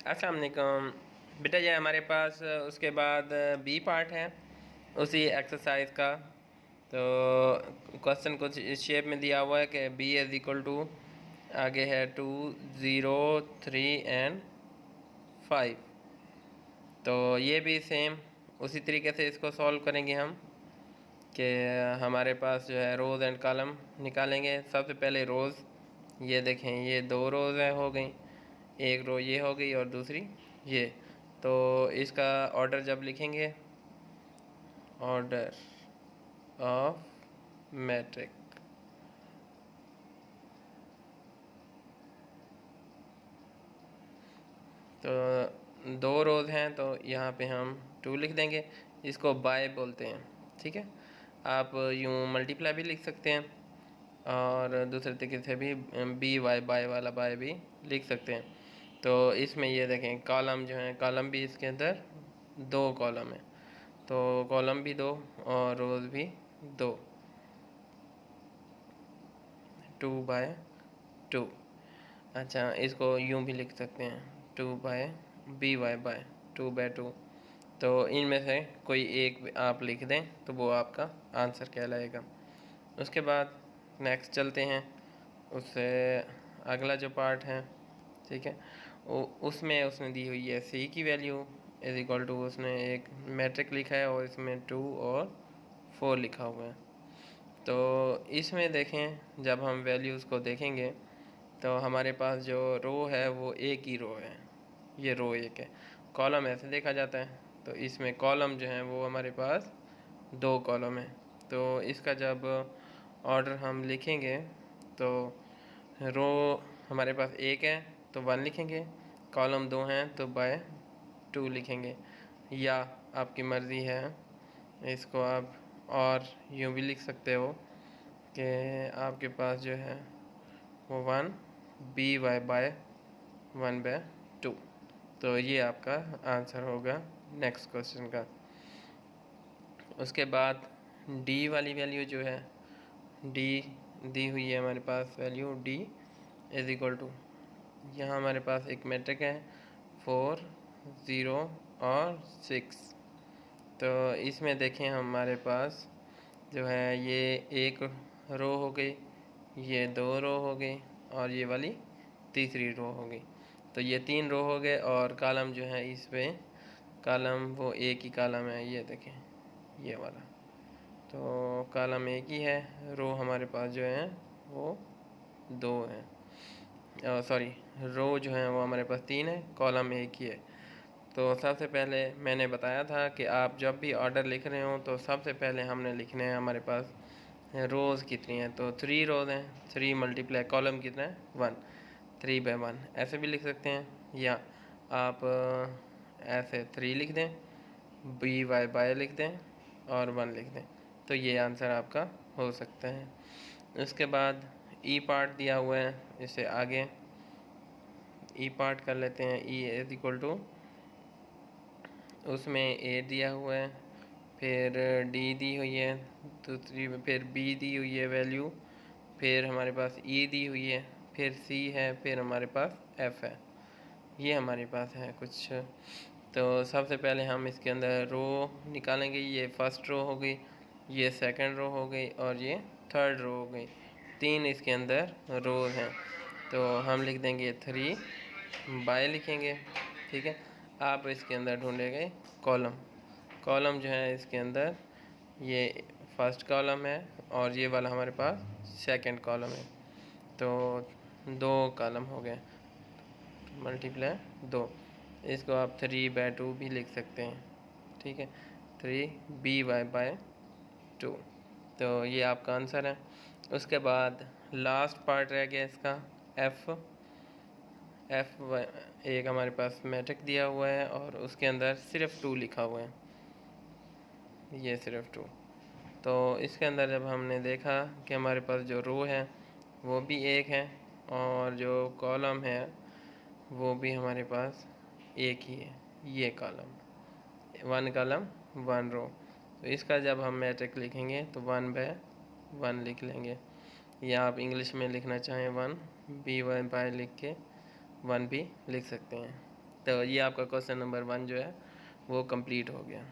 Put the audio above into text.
अस्सलाम वालेकुम बेटा। ये हमारे पास उसके बाद बी पार्ट है उसी एक्सरसाइज का। तो क्वेश्चन कुछ इस शेप में दिया हुआ है कि बी इज़ इक्वल टू, आगे है 2 0 3 एंड 5। तो ये भी सेम उसी तरीके से इसको सॉल्व करेंगे हम कि हमारे पास जो है रोज़ एंड कॉलम निकालेंगे। सबसे पहले रोज़, ये देखें ये 2 रोज़ है हो गई, एक रो ये हो गई और दूसरी ये। तो इसका ऑर्डर जब लिखेंगे, ऑर्डर ऑफ मैट्रिक, तो 2 रोज़ हैं तो यहाँ पे हम 2 लिख देंगे। इसको बाय बोलते हैं, ठीक है। आप यूँ मल्टीप्लाई भी लिख सकते हैं और दूसरे तरीके से भी बी वाई बाय वाला बाय भी लिख सकते हैं। तो इसमें ये देखें कॉलम जो है, कॉलम भी इसके अंदर 2 कॉलम है, तो कॉलम भी 2 और रोज़ भी 2, 2/2। अच्छा, इसको यूँ भी लिख सकते हैं 2/2। तो इनमें से कोई एक आप लिख दें तो वो आपका आंसर कहलाएगा। उसके बाद नेक्स्ट चलते हैं, उससे अगला जो पार्ट है, ठीक है। उसमें उसने दी हुई है सी की वैल्यू इज इक्वल टू, उसने एक मैट्रिक लिखा है और इसमें 2 और 4 लिखा हुआ है। तो इसमें देखें जब हम वैल्यूज़ को देखेंगे तो हमारे पास जो रो है वो एक ही रो है, ये रो एक है। कॉलम ऐसे देखा जाता है, तो इसमें कॉलम जो है वो हमारे पास 2 कॉलम है। तो इसका जब ऑर्डर हम लिखेंगे तो रो हमारे पास एक है तो 1 लिखेंगे, कॉलम 2 हैं तो बाय 2 लिखेंगे, या आपकी मर्ज़ी है इसको आप और यूँ भी लिख सकते हो कि आपके पास जो है वो 1 बी वाई बाय 1/2। तो ये आपका आंसर होगा नेक्स्ट क्वेश्चन का। उसके बाद डी वाली वैल्यू जो है, डी दी हुई है हमारे पास value D is equal to, यहाँ हमारे पास एक मैट्रिक है 4 0 और 6। तो इसमें देखें हमारे पास जो है ये एक रो हो गई, ये 2 रो हो गई और ये वाली तीसरी रो हो गई। तो ये 3 रो हो गए और कॉलम जो है इस पे कॉलम वो एक ही कॉलम है, ये देखें ये वाला। तो कॉलम एक ही है, रो हमारे पास जो है वो 2 हैं, सॉरी रो जो है वो हमारे पास 3 है, कॉलम एक ही है। तो सबसे पहले मैंने बताया था कि आप जब भी ऑर्डर लिख रहे हो तो सबसे पहले हमने लिखने हैं हमारे पास रोज़ कितनी हैं। तो 3 रोज़ हैं, 3 मल्टीप्लाई कॉलम कितना है 1, 3/1 ऐसे भी लिख सकते हैं, या आप ऐसे 3 लिख दें, बी वाई बाय लिख दें और 1 लिख दें। तो ये आंसर आपका हो सकता है। उसके बाद ई पार्ट दिया हुआ है, इससे आगे ई पार्ट कर लेते हैं। ई इज इक्वल टू, उसमें ए दिया हुआ है, फिर डी दी हुई है दूसरी, फिर बी दी हुई है वैल्यू, फिर हमारे पास ई दी हुई है, फिर सी है, फिर हमारे पास एफ़ है। ये हमारे पास है कुछ। तो सबसे पहले हम इसके अंदर रो निकालेंगे, ये फर्स्ट रो हो गई, ये सेकंड रो हो गई और ये थर्ड रो हो गई। 3 इसके अंदर रोज हैं, तो हम लिख देंगे 3 बाय लिखेंगे, ठीक है। आप इसके अंदर ढूंढेंगे कॉलम, कॉलम जो है इसके अंदर ये फर्स्ट कॉलम है और ये वाला हमारे पास सेकंड कॉलम है। तो 2 कॉलम हो गए, मल्टीप्लाई 2। इसको आप 3/2 भी लिख सकते हैं, ठीक है, 3/2। तो ये आपका आंसर है। उसके बाद लास्ट पार्ट रह गया इसका एफ़। एक हमारे पास मैट्रिक दिया हुआ है और उसके अंदर सिर्फ 2 लिखा हुआ है, ये सिर्फ 2। तो इसके अंदर जब हमने देखा कि हमारे पास जो रो है वो भी एक है और जो कॉलम है वो भी हमारे पास एक ही है, ये कॉलम 1 कॉलम 1 रो। तो इसका जब हम मैट्रिक लिखेंगे तो 1/1 लिख लेंगे, या आप इंग्लिश में लिखना चाहें 1 बी वाई बाय लिख के 1 भी लिख सकते हैं। तो ये आपका क्वेश्चन नंबर 1 जो है वो कंप्लीट हो गया।